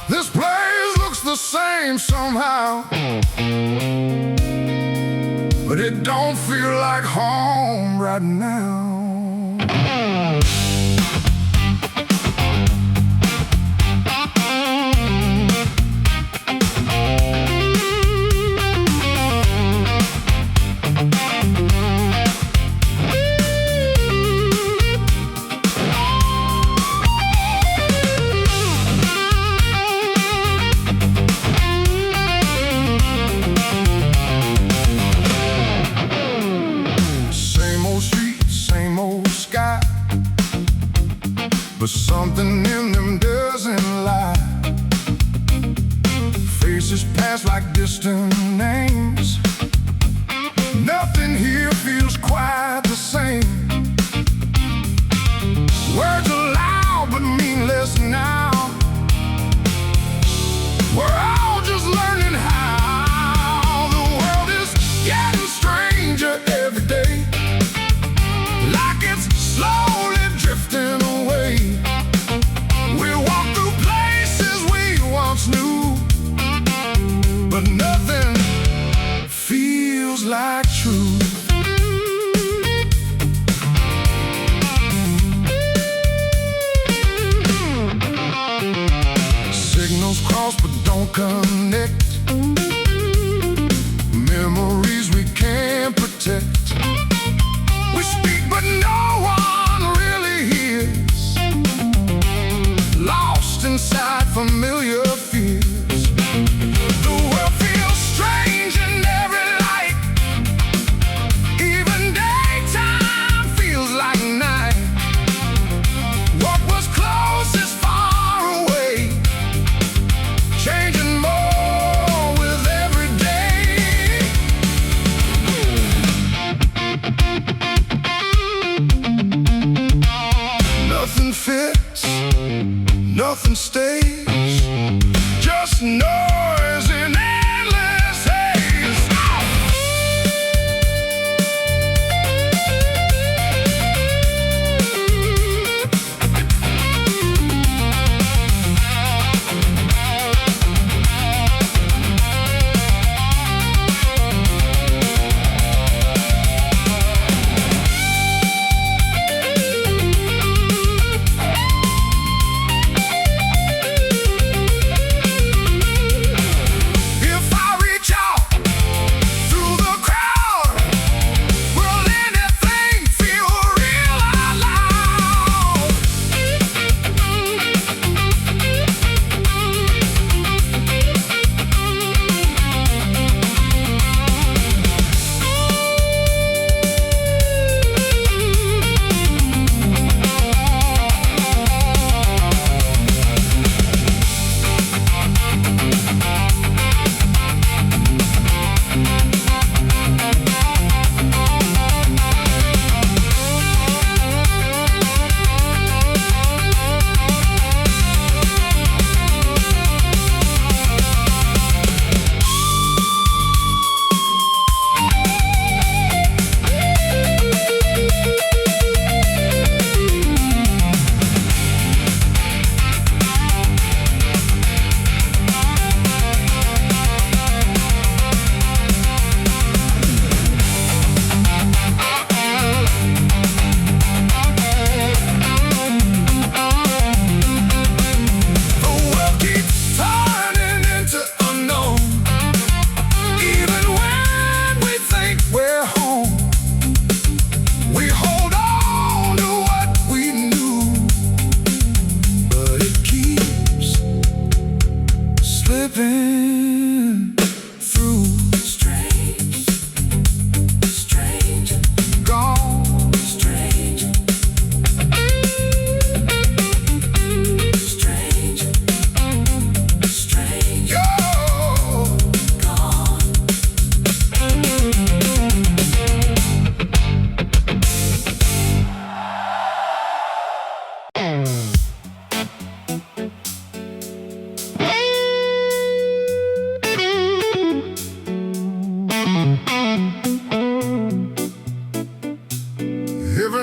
This place looks the same somehow, but it don't feel like home right now. But something in them doesn't lie. Faces pass like distant names. Nothing here feels quite the same. Words are loud but mean less now. We're all just learning how. The world is getting stranger every day, like it's slowly drifting away. We walk through places we once knew, but nothing feels like truth. Signals cross but don't connect. Memories we can't protect. We speak but no one really hears. Lost inside familiar fears. The world feels strange in every light. Even daytime feels like night. What was close is far away, changing more with every day. Nothing fits, nothing stays, just noise in endless haze.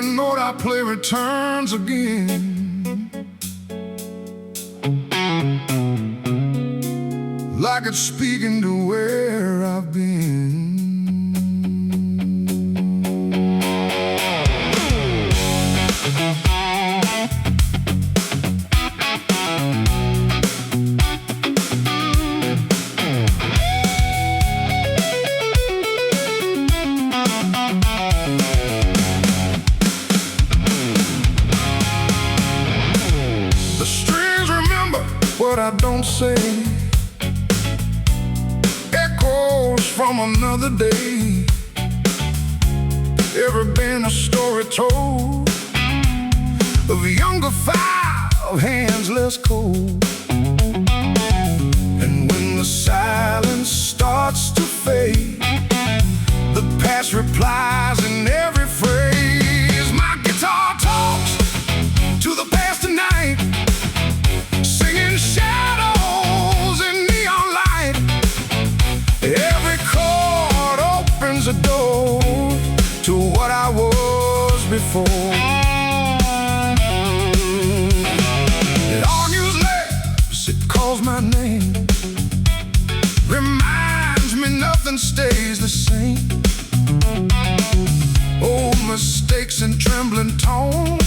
Every note I play returns again. Like it's speaking to where I've been. The strings remember what I don't say. Echoes from another day. Ever been a story told of a younger fire, of hands less cold? And when the silence starts to fade, the past replies in every phrase. My guitar talks to the past tonight, singing shadows in neon light. Every chord opens a door to what I was before. It argues less, it calls my name, reminds me nothing stays the same. Old mistakes and trembling tone,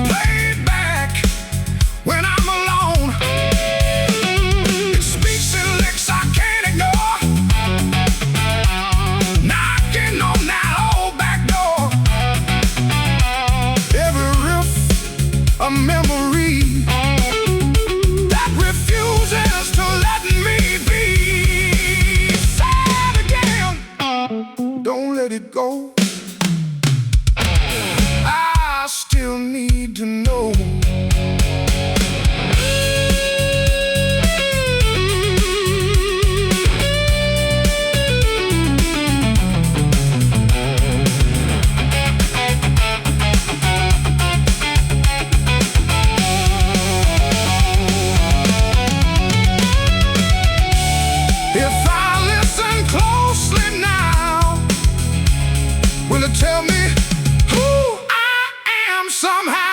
played back when I'm alone. It speaks in licks I can't ignore, knocking on that old back door. Every riff a memory that refuses to let me be. Sad again, don't let it go. I still need to know. If I listen closely now, will it tell me who I am somehow?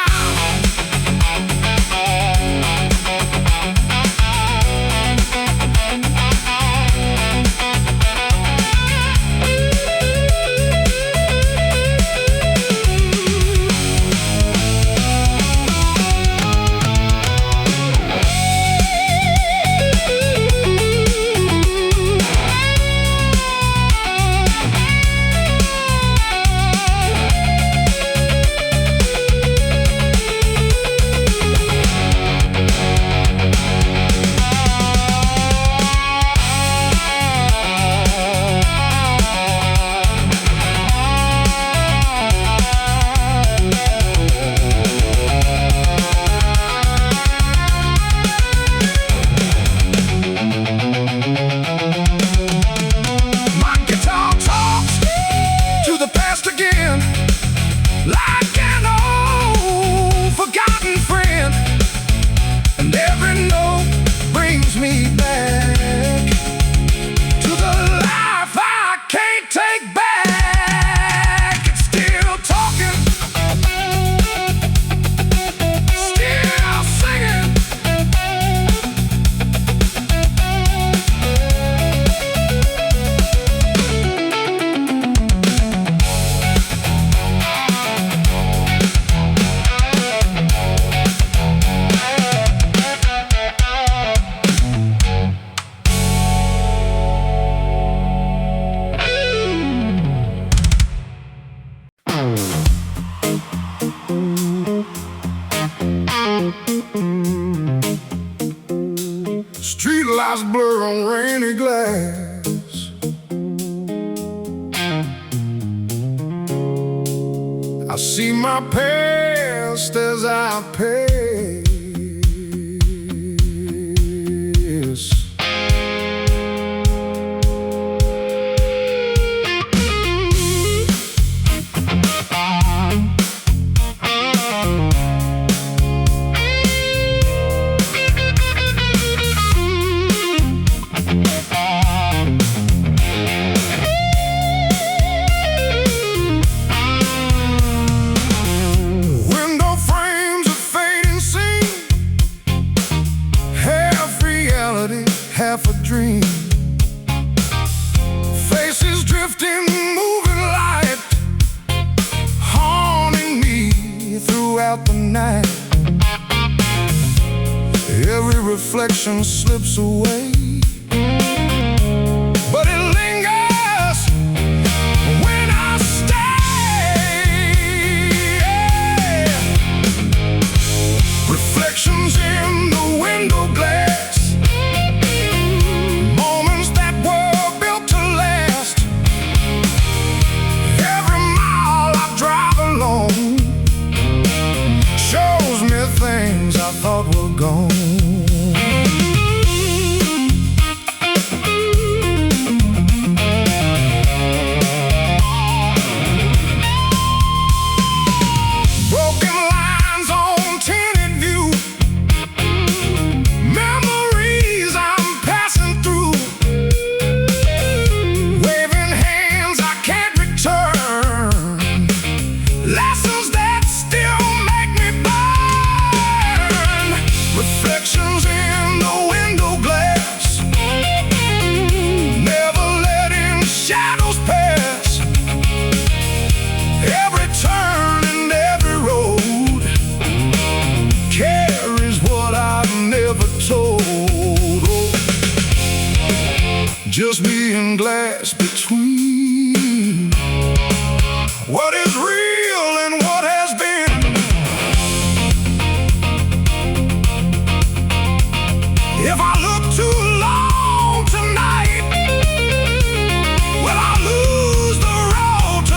My guitar talks to the past again, like an old forgotten friend. And every note brings me back to the life I can't take back. It's still talking, still singing. Street lights blur on rainy glass. I see my past as I pass. out the night. Every reflection slips away, but it lingers when I stay. Reflections in the window glass, moments that were built to last. Every mile I drive alone shows me things I thought were gone. Just me and glass between what is real and what has been. If I look too long tonight, will I lose the road to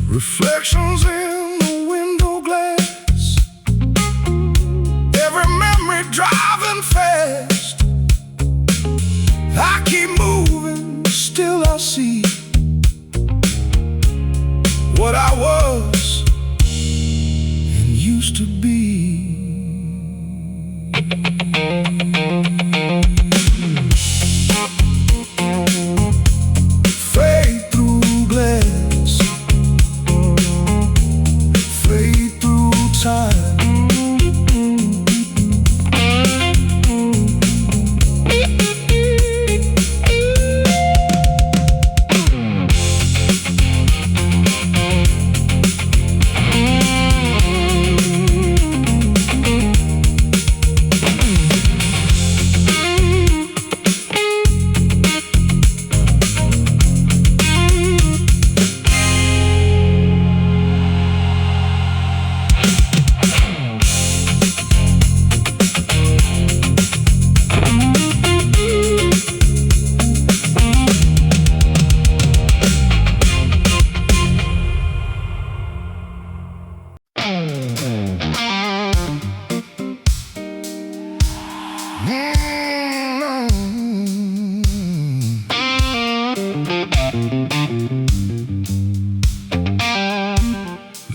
reflections in the window glass, every memory driving fast. I keep moving, still I see what I was and used to be.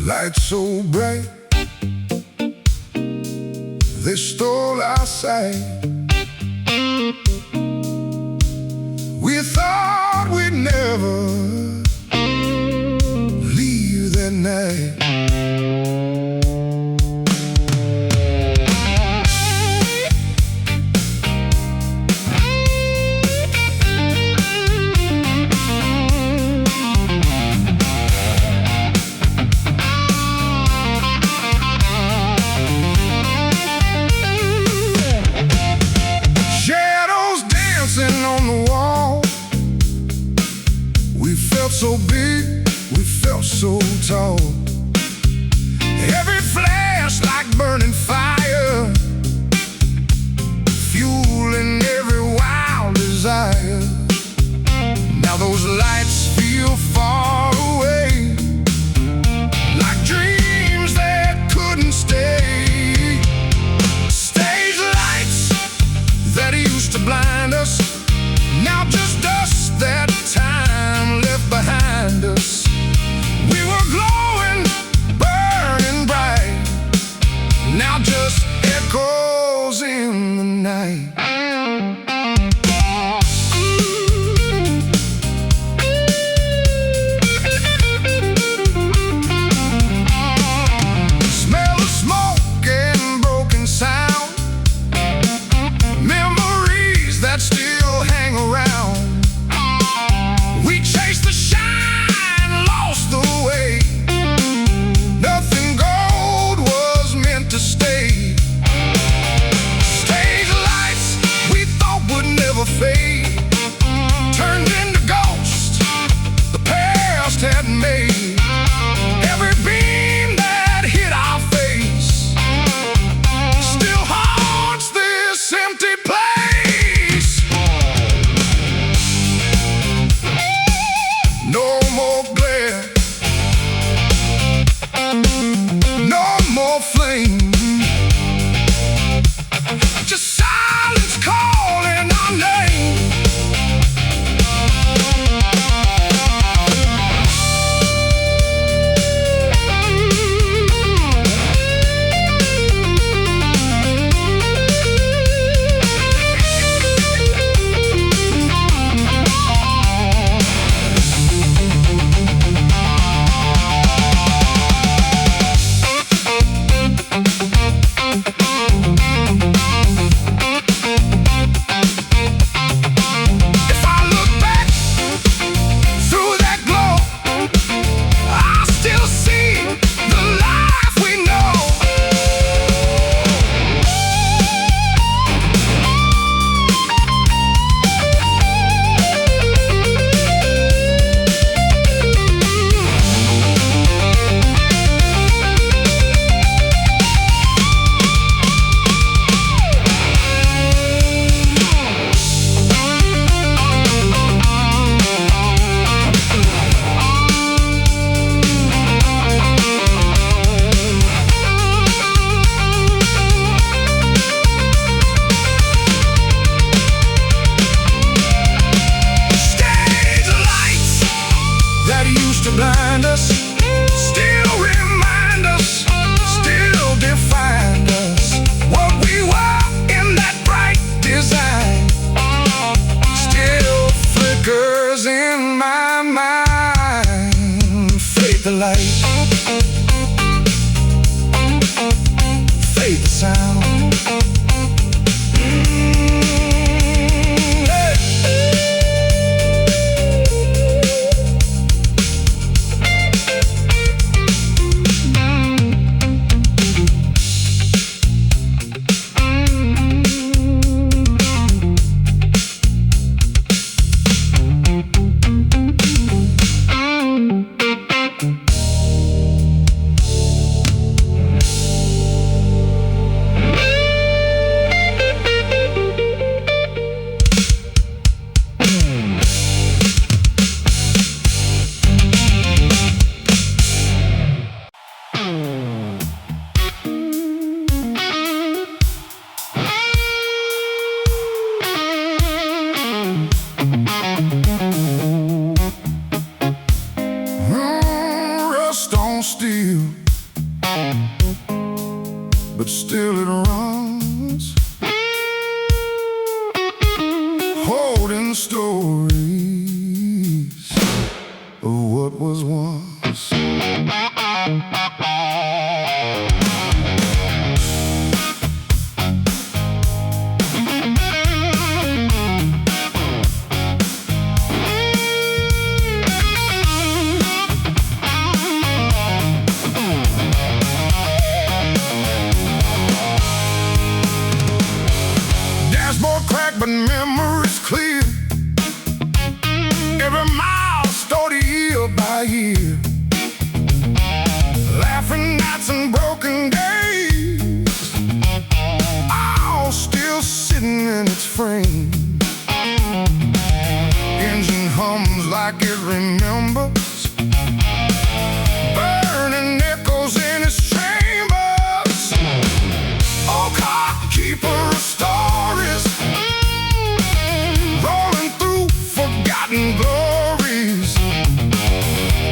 Lights so bright, they stole our sight. We thought we'd never leave that night. tall. Every flash like burning fire, fueling every wild desire. Now those lights feel far away, like dreams that couldn't stay. Stage lights that used to blind us, now just dust that time left behind us. We were glowing, burning bright, now just echoes in the night. Smell of smoke and broken sound, memories that still hang around. We chased the shine, lost the way. Nothing gold was meant to stay. Stage lights we thought would never fade turned into ghosts the past had made. Every beam that hit our face still haunts this empty place. No more glare, no more flame, just silence calling our name. If I look back through that glow, I still see the life we know. Stage lights that used to blind us still remind us, still define us. What we were in that bright design still flickers in my mind. Fade the light, fade the sound. Rust on steel, but still it runs, holding stories of what was once. Dashboard but memories clear. Every mile stored year by year. nights and broken days, all still sitting in its frame. Engine hums like it remembers, burning echoes in its chambers. Oh, car, keeper of stories, rolling through forgotten glories.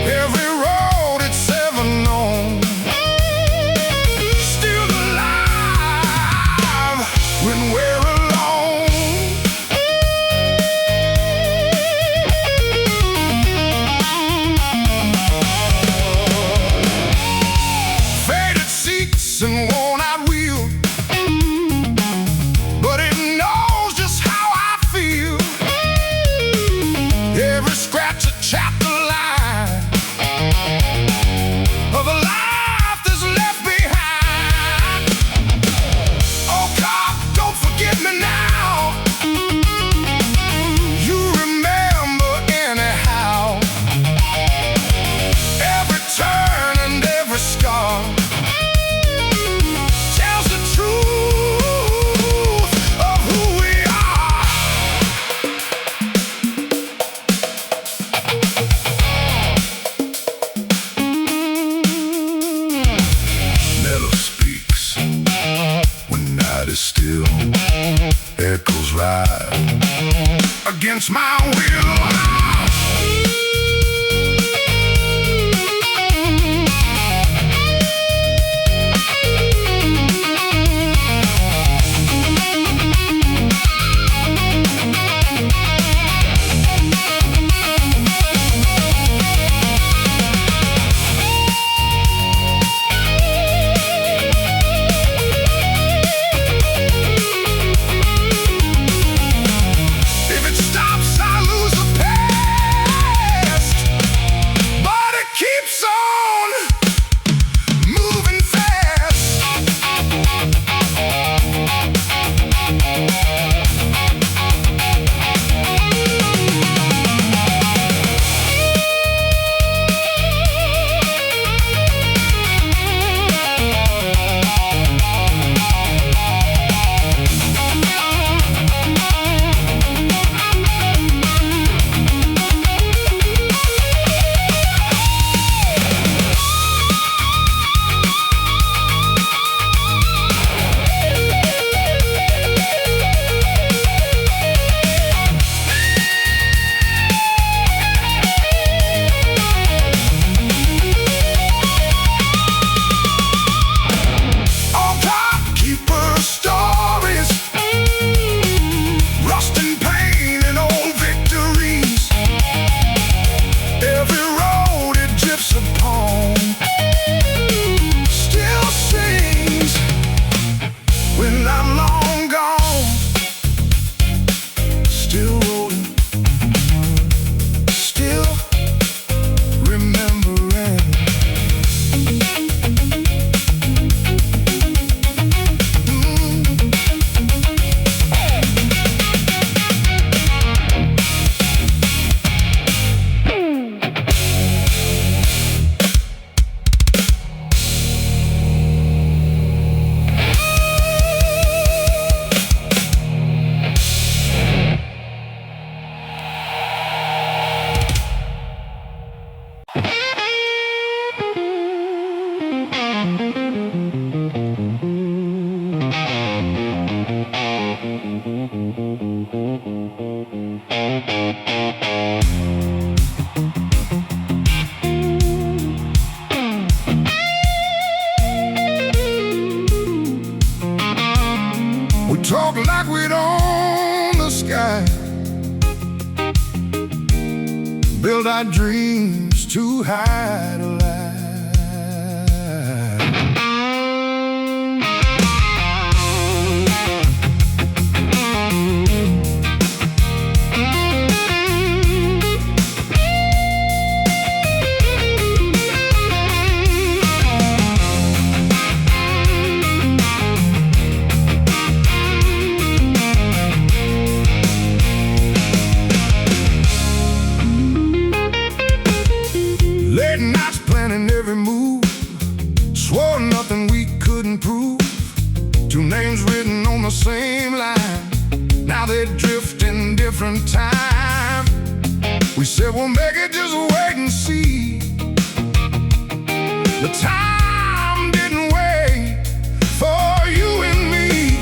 Every road it's ever known, still alive when we're alone. Faded seats and worn-out wheels, but it knows just how I feel. Every scratch a chapter line of a life that's left behind. Oh, God, don't forget me now. You remember anyhow. Every turn and every scar tells the truth of who we are. Metal speaks when night is still, echoes ride against my will. If it stops, I lose the past, but it keeps on moving fast. Oh, God, keeper of stories, rust and pain and old victories. Every road it drifts upon still sings when I'm long gone. Still rolling, still remembering. We talk like we'd own the sky, build our dreams too high to lie. swore nothing we couldn't prove. Two names written on the same line. Now they drift in different time. We said we'll make it, just wait and see. The time didn't wait for you and me.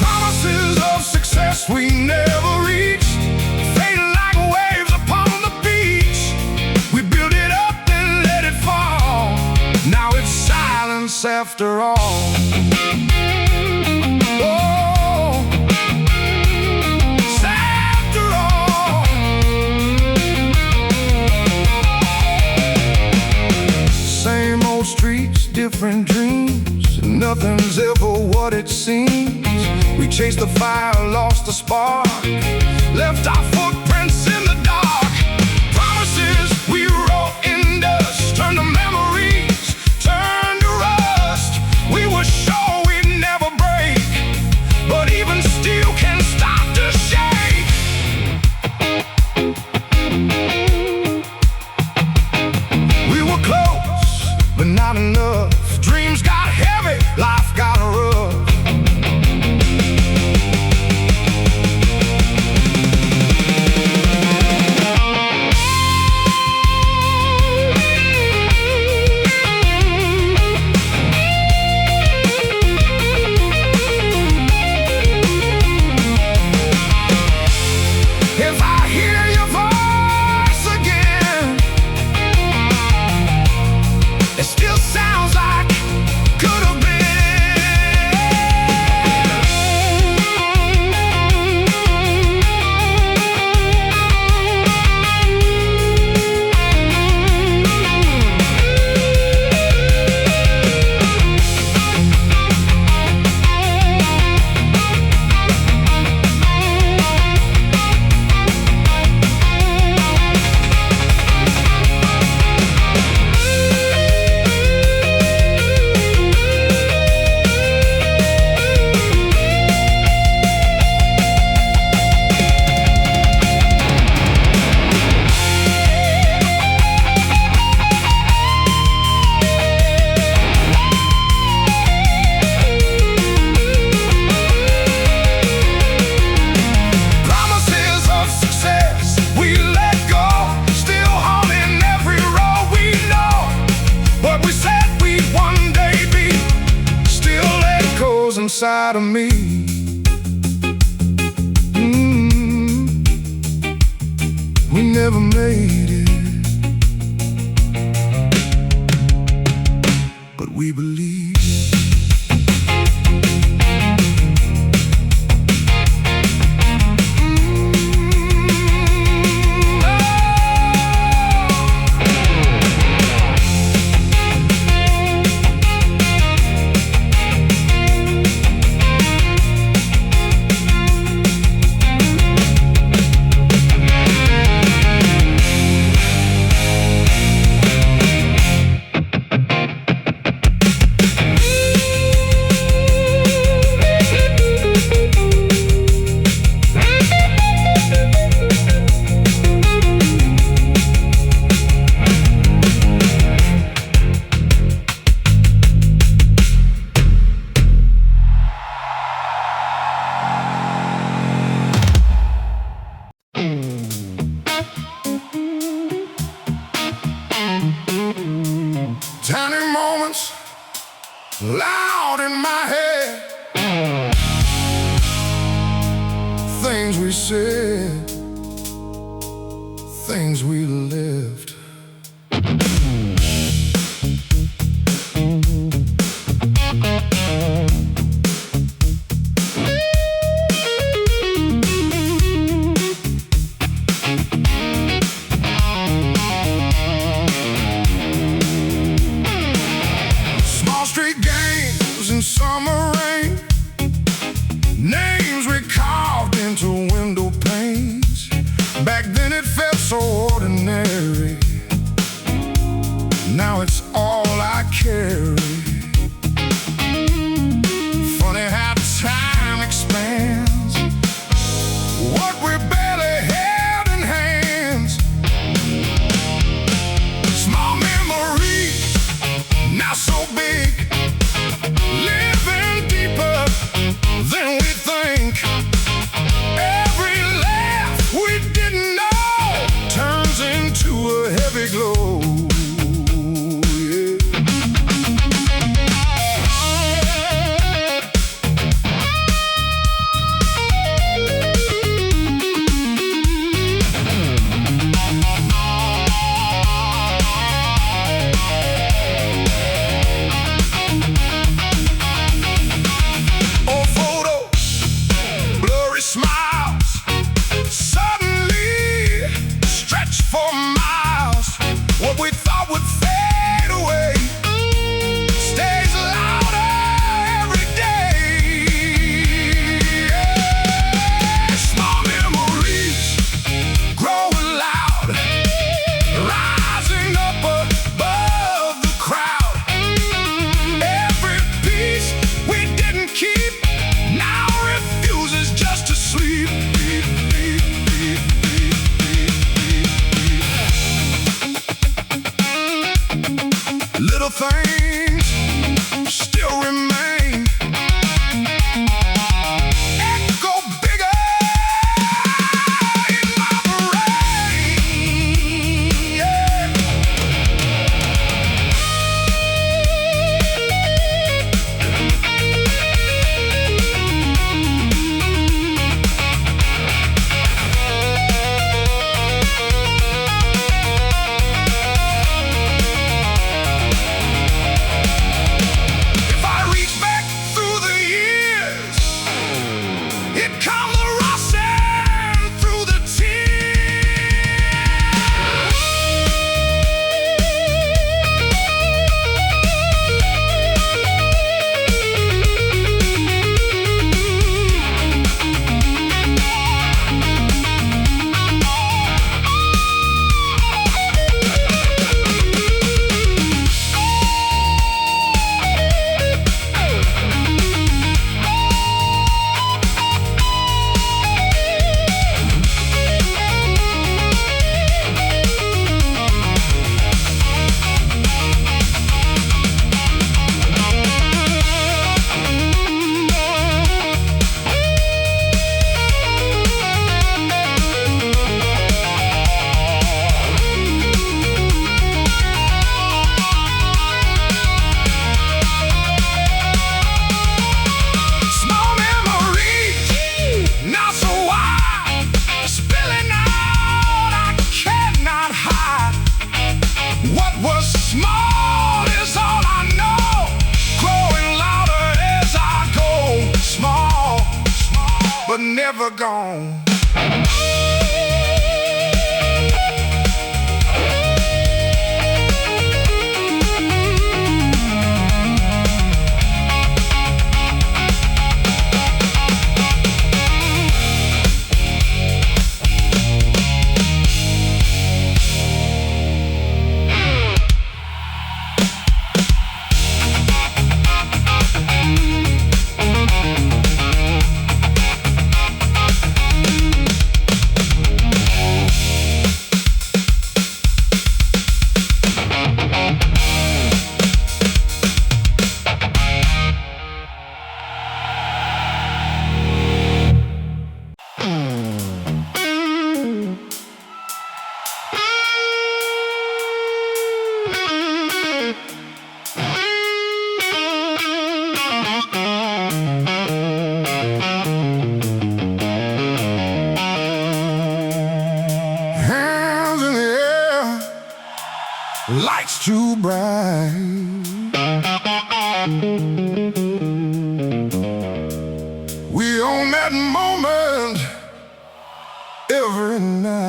Promises of success we never reached, fading like waves upon the beach. We built it up and let it fall. Now it's silence after all. Different dreams, nothing's ever what it seems. We chased the fire, lost the spark, left our footprints in the dark. Promises we wrote in dust, turned to memories, turned to rust. We were sure we'd never break, but even steel can start to shake. We were close, but not enough. Dreams got heavy, life got rough. If I hear your voice again, it still sounds like could have been. Inside of me, we never made it, but we believe. Tiny moments loud in my head, things we said, things we lived. Summer rain, names we carved into window panes. Back then it felt so ordinary. Now it's all I carry. Funny how time expands, what we barely held in hands. Small memories Little things still remain. Echo bigger in my brain. Yeah. If I reach back through the years, it come the rushing through the small memories, not so wide, spilling out, I cannot hide. What was small is all I know, growing louder as I go. Small, but never gone. Hands in the air, lights too bright. We own that moment every night.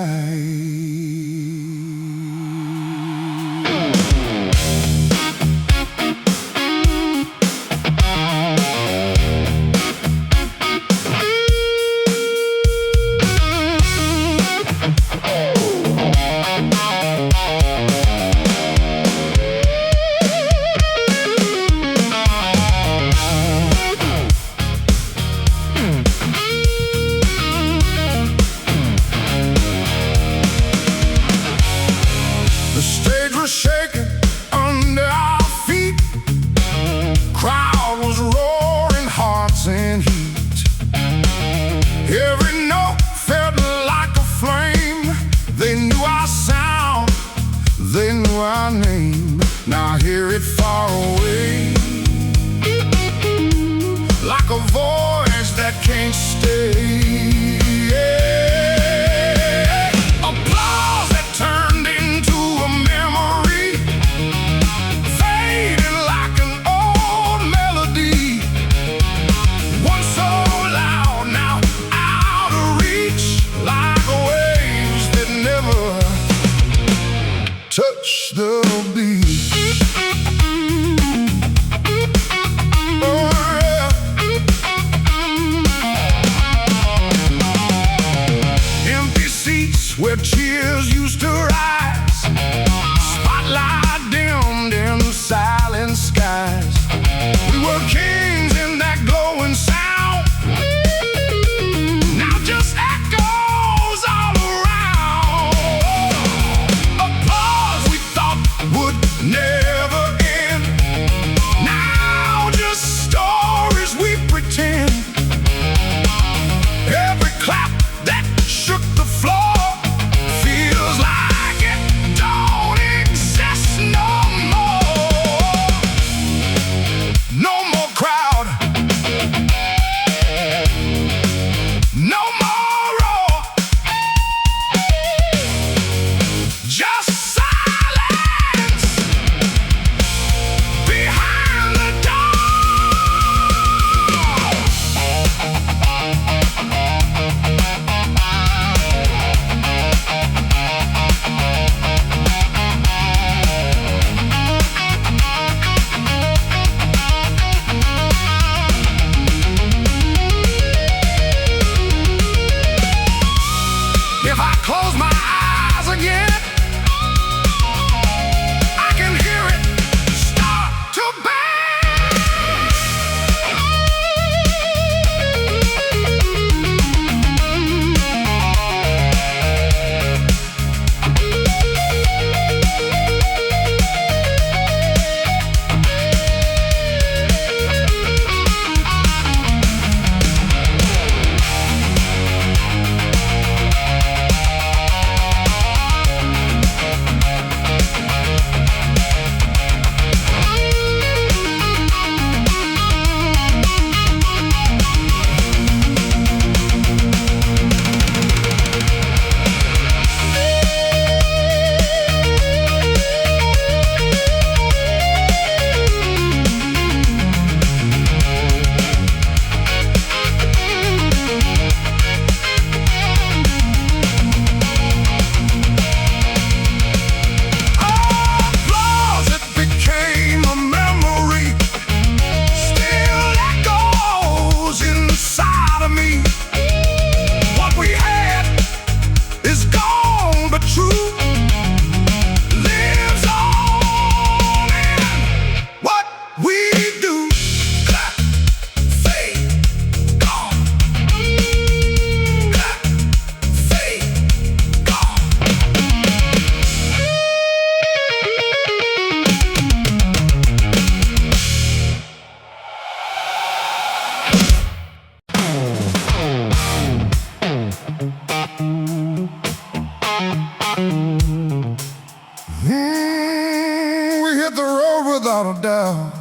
hit the road without a doubt.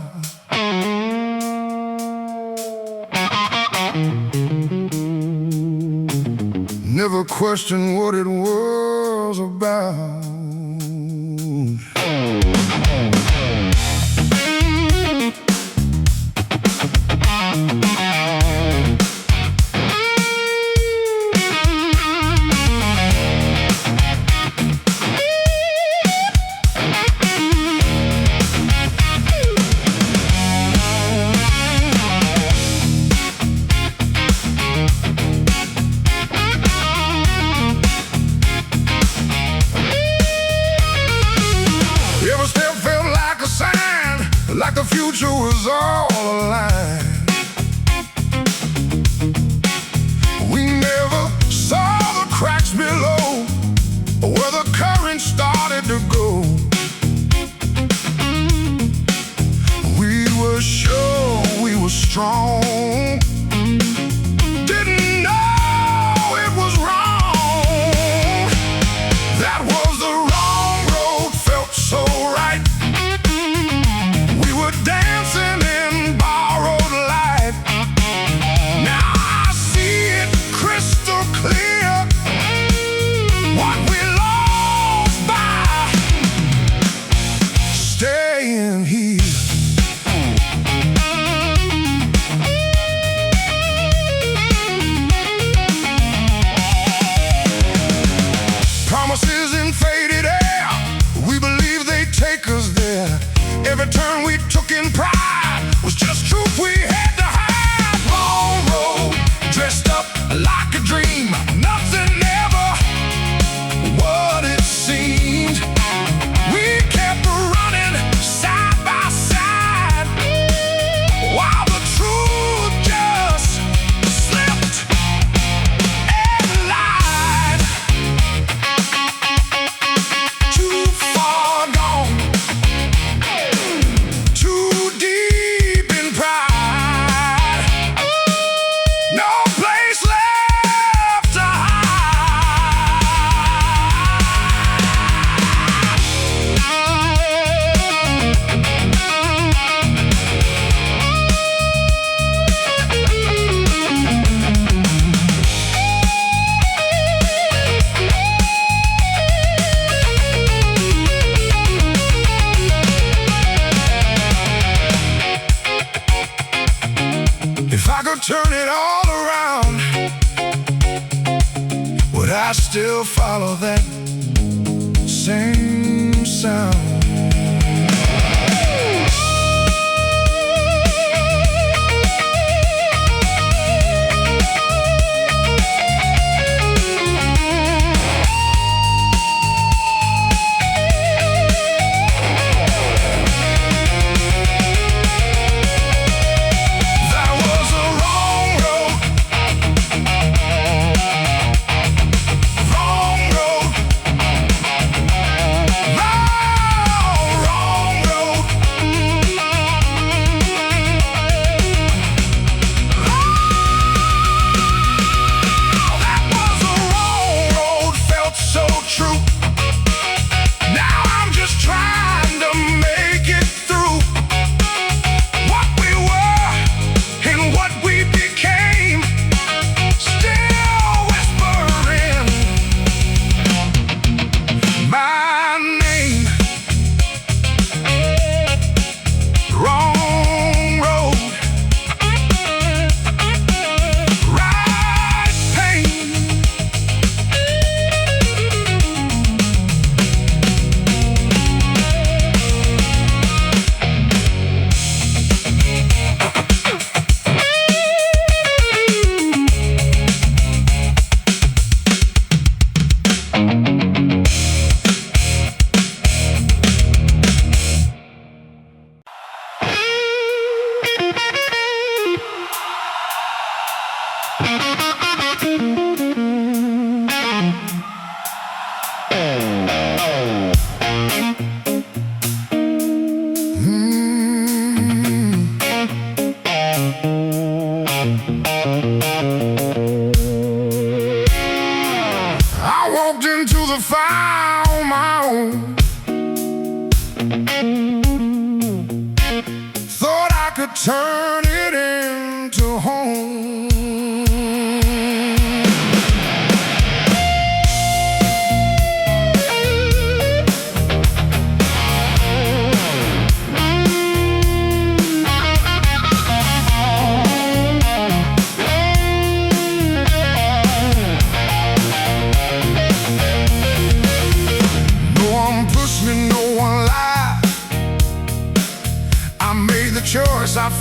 Never questioned what it was about. Like the future was all aligned. We never saw the cracks below, where the current started to go. We were sure we were strong, didn't know it was wrong. That was the wrong road, felt so right. Dancing in borrowed light. Now I see it crystal clear, what we lost by staying here. Promises in faded air, we believe they'd take us there. Every turn we took in pride was just truth we had to hide. Long road, dressed up like a dream. Nothing ever what it seemed. We kept running side by side, while the truth just slipped and lied. Too far gone, too deep in pride, no place left to If I could turn it all around, would I still follow that same sound? Wrong road,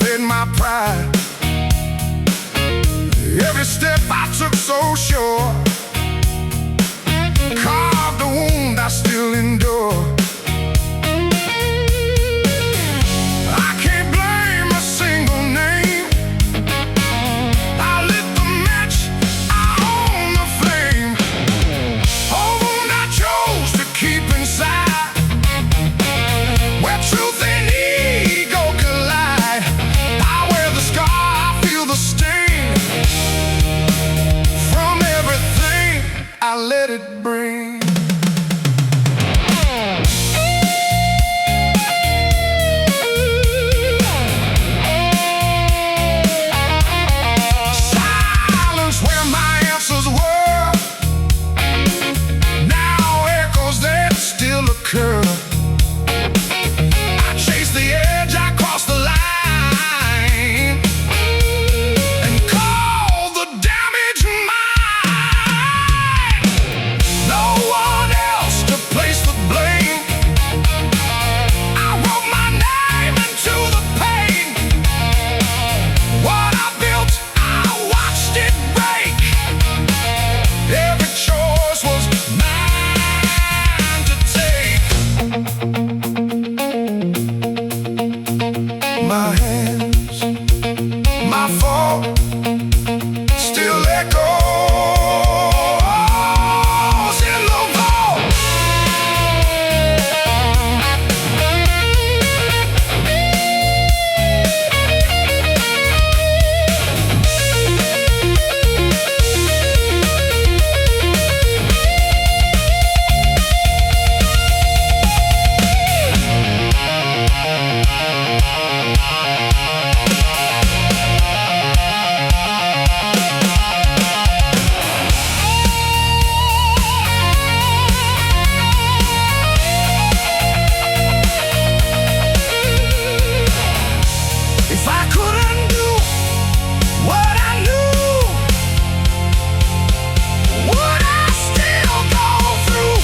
played my pride. Every step I took so sure, carved a wound I still endure. I can't blame a single name. I lit the match, I own the flame. A wound I chose to keep inside, where truth and ego collide. I wear the scar, I feel the sting from everything I let it bring. Silence where my answers were, now echoes that still occur. I chase the edge, I cross the line, and call the damage mine. No one else to place the blame. I wrote my name into the pain. What I built, I watched it break. Every choice was mine to take. My hands, my fault, still echoes in the vault. If I couldn't do what I knew, would I still go through?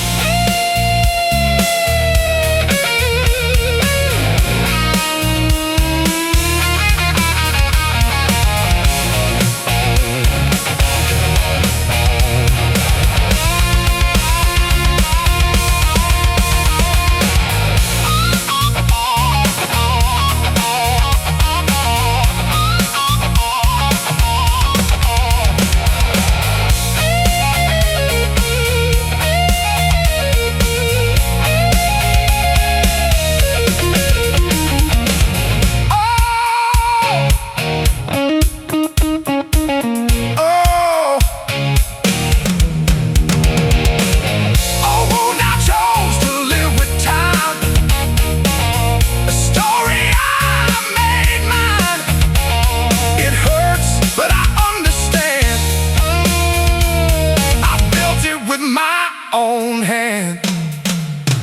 Own hand,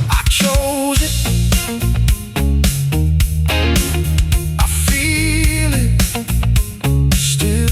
I chose it, I feel it still.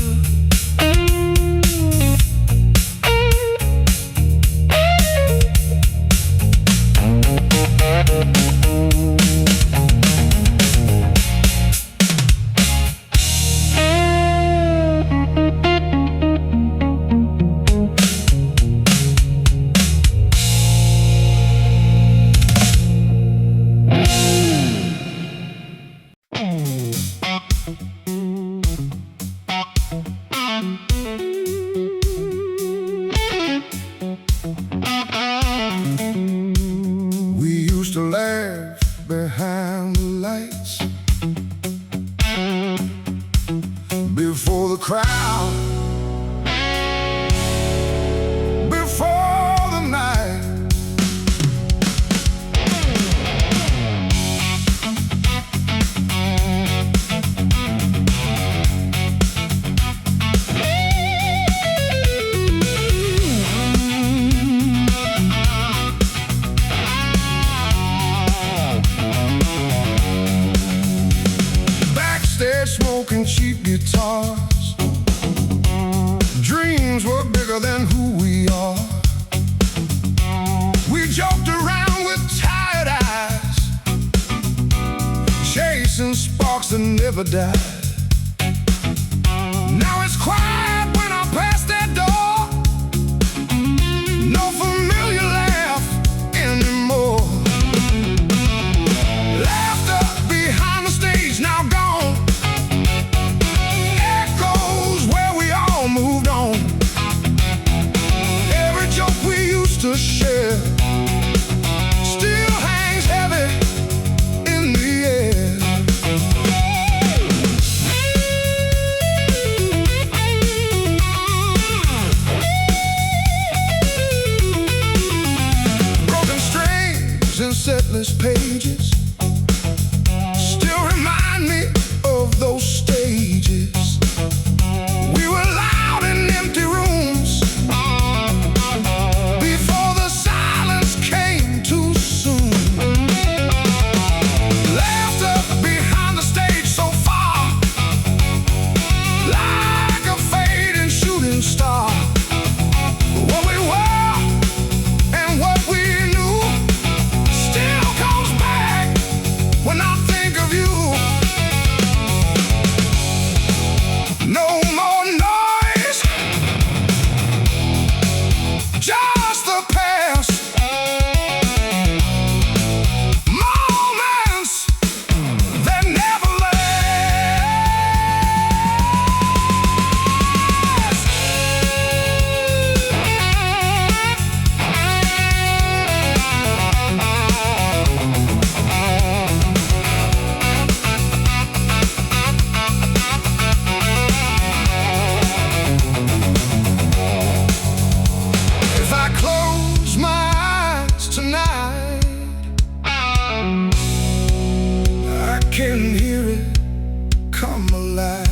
We used to laugh behind the lights, before the crowd, before the night. Smoking cheap guitars, dreams were bigger than who we are. We joked around with tired eyes, chasing sparks that never died. can hear it come alive.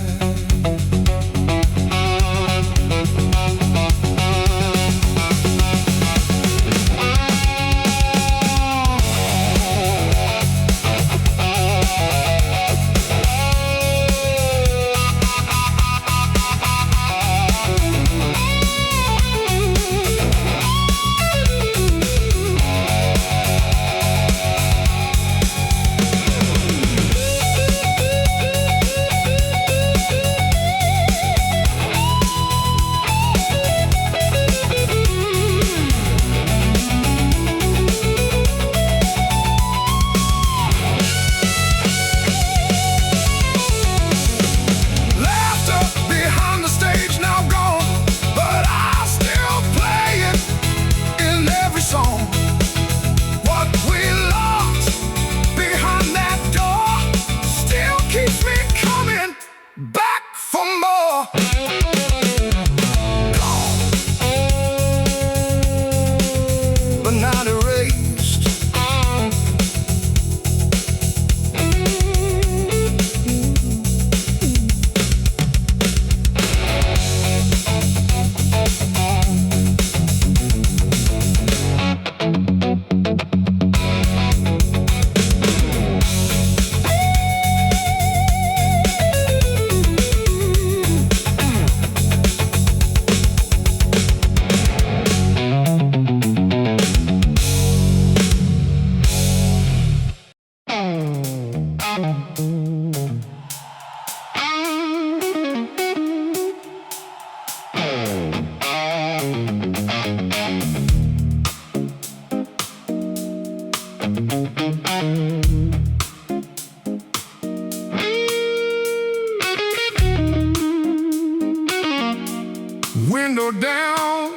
Window down,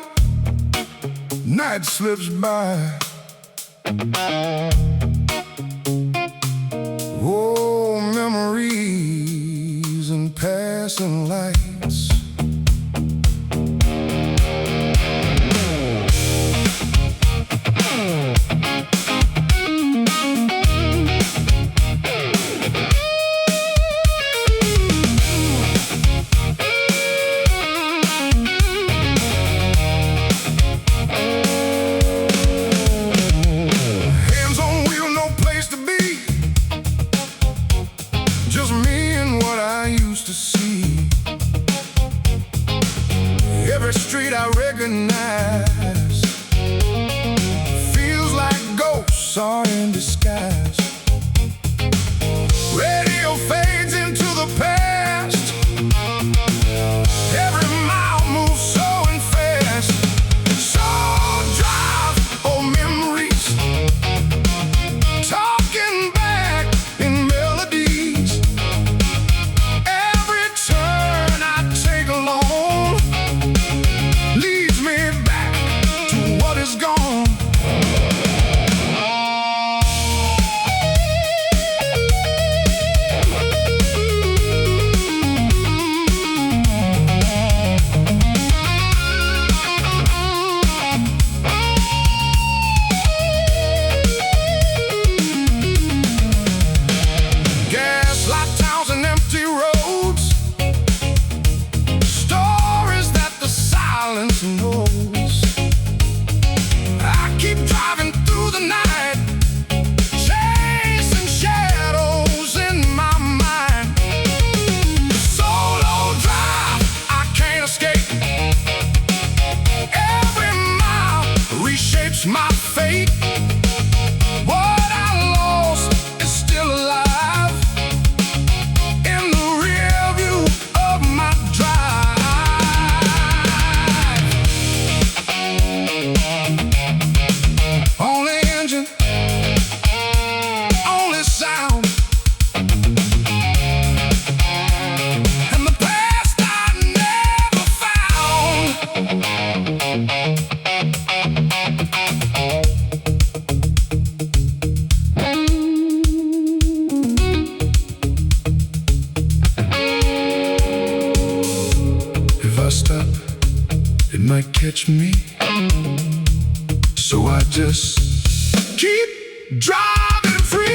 night slips by. Oh, memories and passing lights. Every street I recognize feels like ghosts are in disguise. Radio fades into the past. Every mile moves so fast. So drive, old memories, talking back in melodies. Every turn I take along leads me back to what is gone. Gaslight towns and empty roads, stories that the silence knows. I keep driving through the night, chasing shadows in my mind. Solo drive, I can't escape. Every mile reshapes my fate. What I lost is still alive in the rear view of my drive. Only engine, only sound, and the past I never found. If I stop, it might catch me. So I just keep driving free.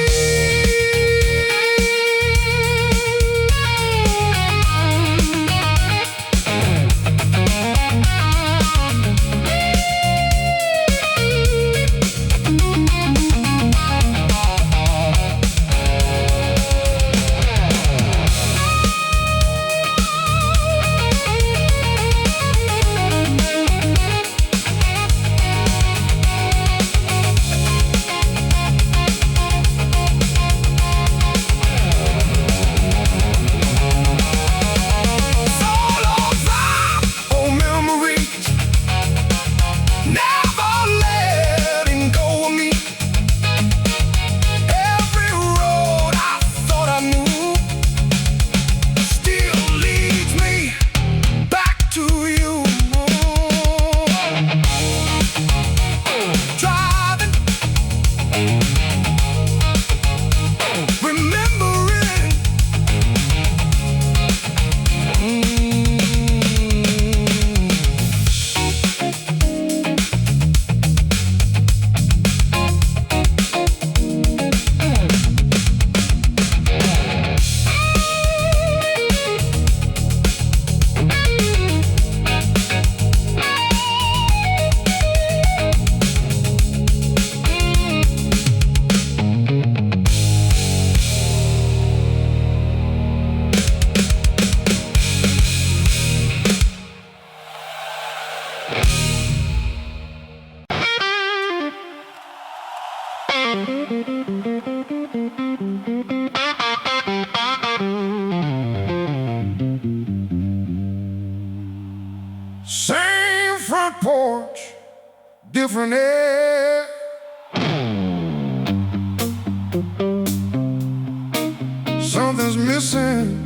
Something's missing.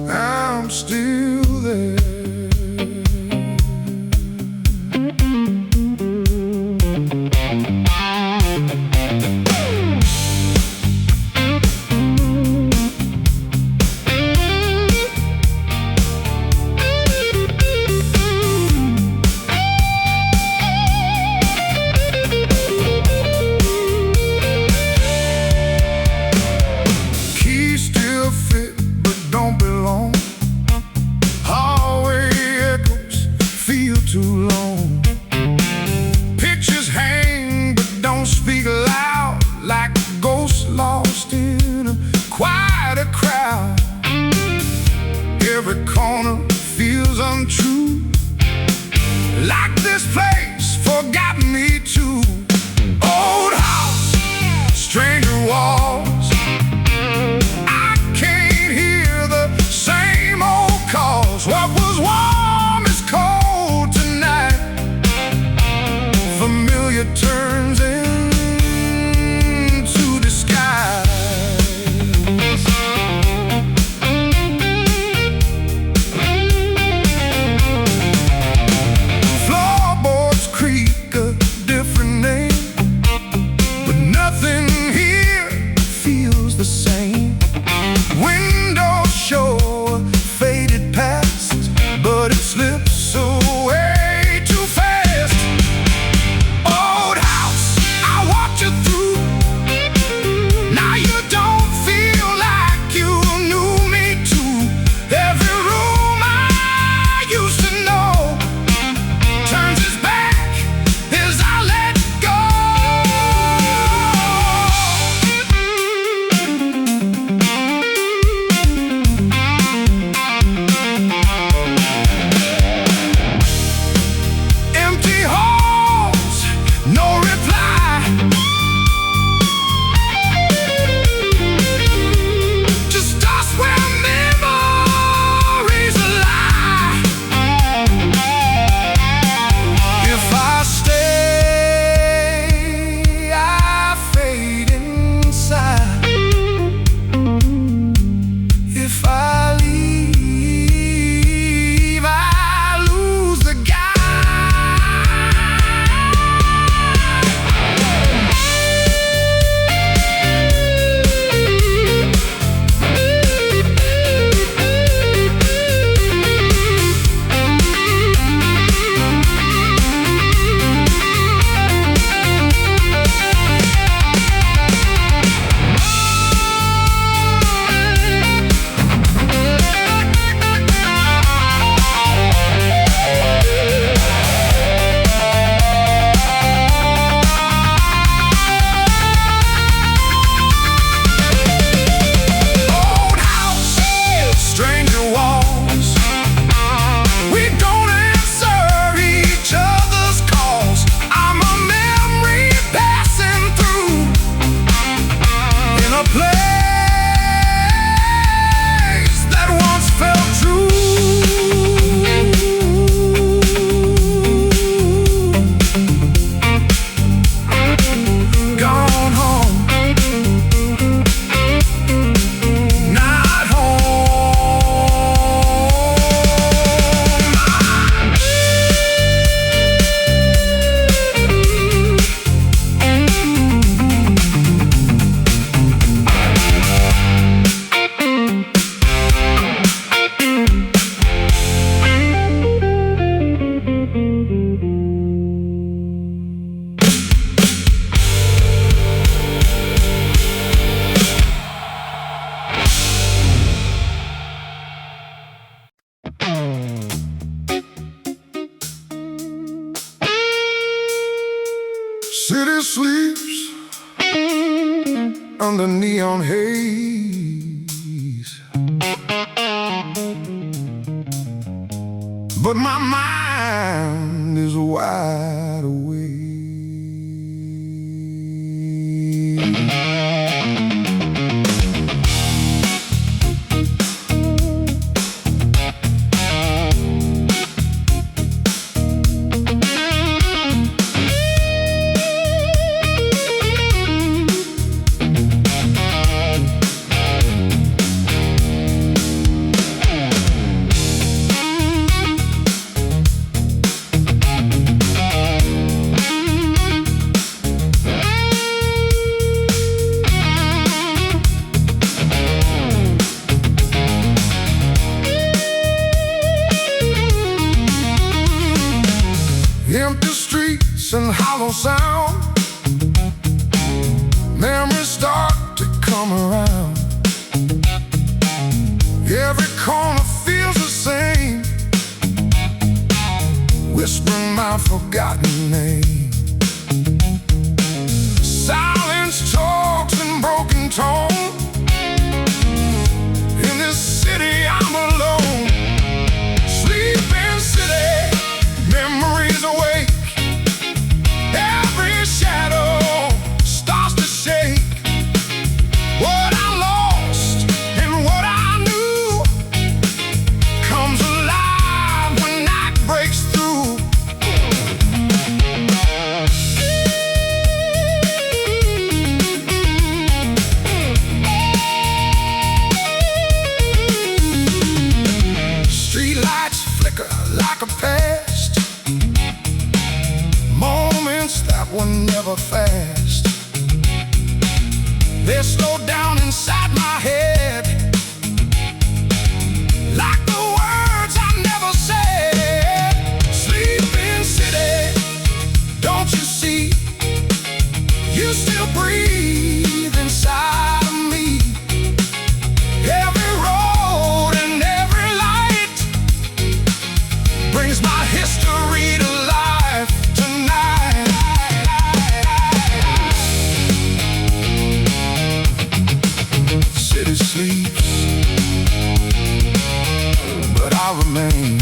I'm still there. Too long. Pictures hang but don't speak loud, like ghosts lost in a quieter crowd. Every corner feels untrue, like this place forgot me too. Old house, stranger walls, I can't hear the same old calls. What was warm is cold tonight. Familiar turns into disguise. Floorboards creak a different name, but nothing here feels the same. Windows show a faded past, but it slips away too fast. Old house, I walked you through. Now you don't feel like you knew me too. Every room I used to know turns its back as I let go. Empty halls, no reply. Just us where memories lie. If I stay, I fade inside. If I leave, I lose the guide. Old house, stranger walls, we don't answer each other's calls. I'm a memory passing through in a place that once felt true. Gone home, not city sleeps under neon haze, but my mind is wide awake. streets and hollow sound. Memories start to come around. Every corner feels the same, whispering my forgotten name. Silence talks in broken tone. In this city I'm alone. Sleeping city, memories awake. Every shadow starts to shake. What I lost and what I knew comes alive when night breaks through. Streetlights flicker like a past, moments that were never fast. They slow down inside my head, like the words I never said. Sleeping city, don't you see? You still breathe inside of me. Every road and every light brings my history to life tonight. City sleeps, but I remain.